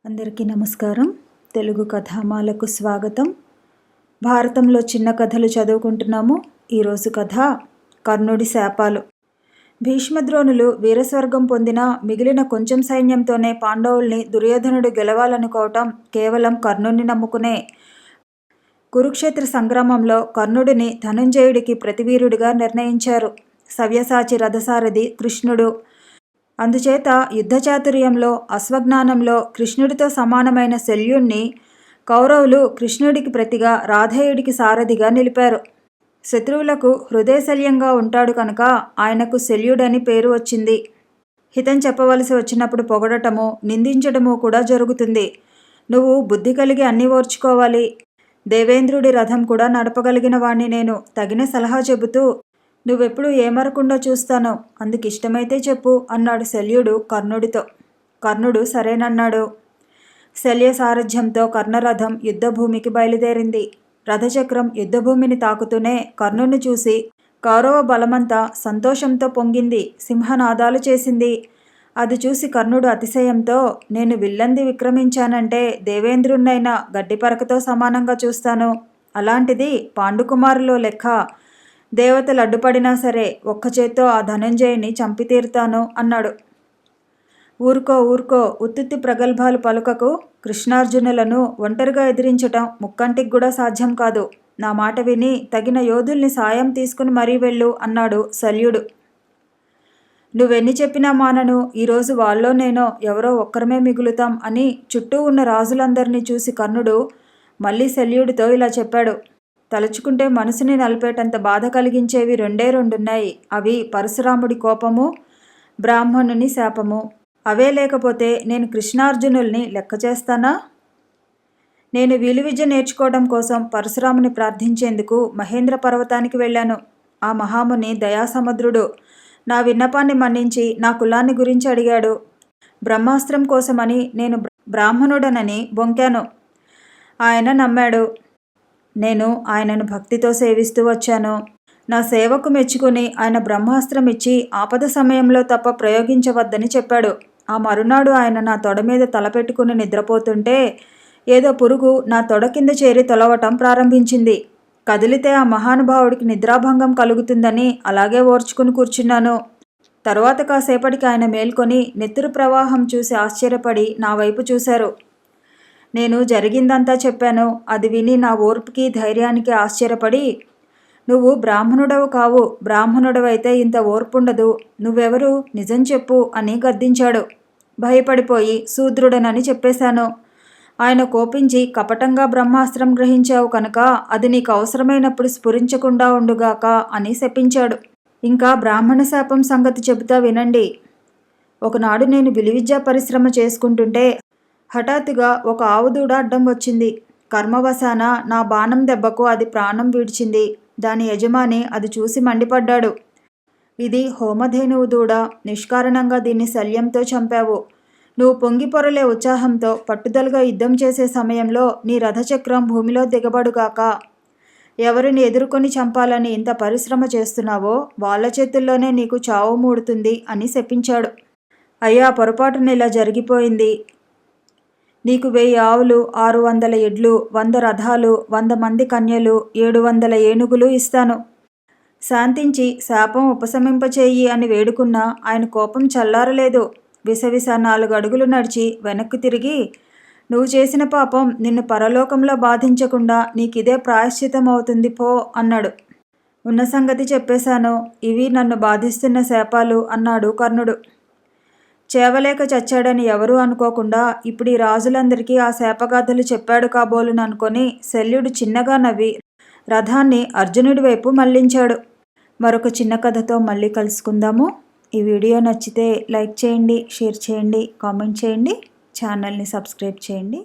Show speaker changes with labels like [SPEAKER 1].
[SPEAKER 1] అందరికీ నమస్కారం. తెలుగు కథామాలకు స్వాగతం. భారతంలో చిన్న కథలు చదువుకుంటున్నాము. ఈరోజు కథ కర్ణుడి శాపాలు. భీష్మద్రోణులు వీరస్వర్గం పొందిన మిగిలిన కొంచెం సైన్యంతోనే పాండవుల్ని దుర్యోధనుడు గెలవాలనుకోవటం కేవలం కర్ణుడిని నమ్ముకునే. కురుక్షేత్ర సంగ్రామంలో కర్ణుడిని ధనుంజయుడికి ప్రతివీరుడిగా నిర్ణయించారు. సవ్యసాచి రథసారథి కృష్ణుడు. అందుచేత యుద్ధచాతుర్యంలో అశ్వజ్ఞానంలో కృష్ణుడితో సమానమైన శల్యుణ్ణి కౌరవులు కృష్ణుడికి ప్రతిగా రాధేయుడికి సారథిగా నిలిపారు. శత్రువులకు హృదయశల్యంగా ఉంటాడు కనుక ఆయనకు శల్యుడని పేరు వచ్చింది. హితం చెప్పవలసి వచ్చినప్పుడు పొగడటము, నిందించడము కూడా జరుగుతుంది. నువ్వు బుద్ధి కలిగి అన్నీ ఓర్చుకోవాలి. దేవేంద్రుడి రథం కూడా నడపగలిగిన వాణ్ణి నేను. తగిన సలహా చెబుతూ నువ్వెప్పుడు ఏమరకుండా చూస్తానో అందుకు ఇష్టమైతే చెప్పు అన్నాడు శల్యుడు కర్ణుడితో. కర్ణుడు సరేనన్నాడు. శల్య సారథ్యంతో కర్ణరథం యుద్ధభూమికి బయలుదేరింది. రథచక్రం యుద్ధభూమిని తాకుతూనే కర్ణుని చూసి కౌరవ బలమంతా సంతోషంతో పొంగింది, సింహనాదాలు చేసింది. అది చూసి కర్ణుడు అతిశయంతో, నేను విల్లంది విక్రమించానంటే దేవేంద్రుణ్ణైనా గడ్డిపరకతో సమానంగా చూస్తాను. అలాంటిది పాండుకుమారులో లెక్క దేవతలు అడ్డుపడినా సరే ఒక్క చేత్తో ఆ ధనంజయుని చంపి తీరుతాను అన్నాడు. ఊరుకో ఊరుకో, ఉత్తుత్తి ప్రగల్భాలు పలుకకు. కృష్ణార్జునులను ఒంటరిగా ఎదిరించటం ముక్కంటికి కూడా సాధ్యం కాదు. నా మాట విని తగిన యోధుల్ని సాయం తీసుకుని మరీ వెళ్ళు అన్నాడు శల్యుడు. నువ్వెన్ని చెప్పినా మానను. ఈరోజు వాళ్ళో నేనో ఎవరో ఒక్కరమే మిగులుతాం అని చుట్టూ ఉన్న రాజులందరినీ చూసి కర్ణుడు మళ్ళీ శల్యుడితో ఇలా చెప్పాడు. తలుచుకుంటే మనసుని నలిపేటంత బాధ కలిగించేవి రెండున్నాయి. అవి పరశురాముడి కోపము, బ్రాహ్మణుని శాపము. అవే లేకపోతే నేను కృష్ణార్జునుల్ని లెక్క చేస్తానా? నేను విలువిద్య నేర్చుకోవడం కోసం పరశురాముని ప్రార్థించేందుకు మహేంద్ర పర్వతానికి వెళ్ళాను. ఆ మహాముని దయాసముద్రుడు. నా విన్నపాన్ని మన్నించి నా కులాన్ని గురించి అడిగాడు. బ్రహ్మాస్త్రం కోసమని నేను బ్రాహ్మణుడనని బొంకాను. ఆయన నమ్మాడు. నేను ఆయనను భక్తితో సేవిస్తూ వచ్చాను. నా సేవకు మెచ్చుకుని ఆయన బ్రహ్మాస్త్రం ఇచ్చి ఆపద సమయంలో తప్ప ప్రయోగించవద్దని చెప్పాడు. ఆ మరునాడు ఆయన నా తొడ మీద తలపెట్టుకుని నిద్రపోతుంటే ఏదో పురుగు నా తొడ కింద చేరి తొలవటం ప్రారంభించింది. కదిలితే ఆ మహానుభావుడికి నిద్రాభంగం కలుగుతుందని అలాగే ఓర్చుకుని కూర్చున్నాను. తరువాత కాసేపటికి ఆయన మేల్కొని నెత్తురు ప్రవాహం చూసి ఆశ్చర్యపడి నా వైపు చూశారు. నేను జరిగిందంతా చెప్పాను. అది విని నా ఓర్పుకి ధైర్యానికి ఆశ్చర్యపడి, నువ్వు బ్రాహ్మణుడవు కావు, బ్రాహ్మణుడవైతే ఇంత ఓర్పుండదు, నువ్వెవరు నిజం చెప్పు అని గద్దించాడు. భయపడిపోయి శూద్రుడనని చెప్పేశాను. ఆయన కోపించి, కపటంగా బ్రహ్మాస్త్రం గ్రహించావు కనుక అది నీకు అవసరమైనప్పుడు స్ఫురించకుండా ఉండుగాక అని శపించాడు. ఇంకా బ్రాహ్మణ శాపం సంగతి చెబుతా వినండి. ఒకనాడు నేను విలువిద్యా పరిశ్రమ చేసుకుంటుంటే హఠాత్తుగా ఒక ఆవుదూడ అడ్డం వచ్చింది. కర్మవశాన నా బాణం దెబ్బకు అది ప్రాణం విడిచింది. దాని యజమాని అది చూసి మండిపడ్డాడు. ఇది హోమధేనువు దూడ, నిష్కారణంగా దీన్ని శల్యంతో చంపావు. నువ్వు పొంగిపొరలే ఉత్సాహంతో పట్టుదలగా యుద్ధం చేసే సమయంలో నీ రథచక్రం భూమిలో దిగబడుగాక. ఎవరిని ఎదుర్కొని చంపాలని ఇంత పరిశ్రమ చేస్తున్నావో వాళ్ళ చేతుల్లోనే నీకు చావు మూడుతుంది అని శపించాడు. అయ్యా, పొరపాటున ఇలా జరిగిపోయింది. నీకు 1000 ఆవులు, 600 ఎడ్లు, 100 రథాలు, 100 మంది కన్యలు, 700 ఏనుగులు ఇస్తాను. శాంతించి శాపం ఉపశమింపచేయి అని వేడుకున్నా ఆయన కోపం చల్లారలేదు. విసవిస 4 అడుగులు నడిచి వెనక్కి తిరిగి, నువ్వు చేసిన పాపం నిన్ను పరలోకంలో బాధించకుండా నీకిదే ప్రాయశ్చితం అవుతుంది పో అన్నాడు. ఉన్న సంగతి చెప్పేశాను. ఇవి నన్ను బాధిస్తున్న శాపాలు అన్నాడు కర్ణుడు. చేవలేక చచ్చాడని ఎవరూ అనుకోకుండా ఇప్పుడు ఈ రాజులందరికీ ఆ శాపగాథలు చెప్పాడు కాబోలును అనుకొని శల్యుడు చిన్నగా నవ్వి రథాన్ని అర్జునుడి వైపు మళ్లించాడు. మరొక చిన్న కథతో మళ్ళీ కలుసుకుందాము. ఈ వీడియో నచ్చితే లైక్ చేయండి, షేర్ చేయండి, కామెంట్ చేయండి, ఛానల్ని సబ్స్క్రైబ్ చేయండి.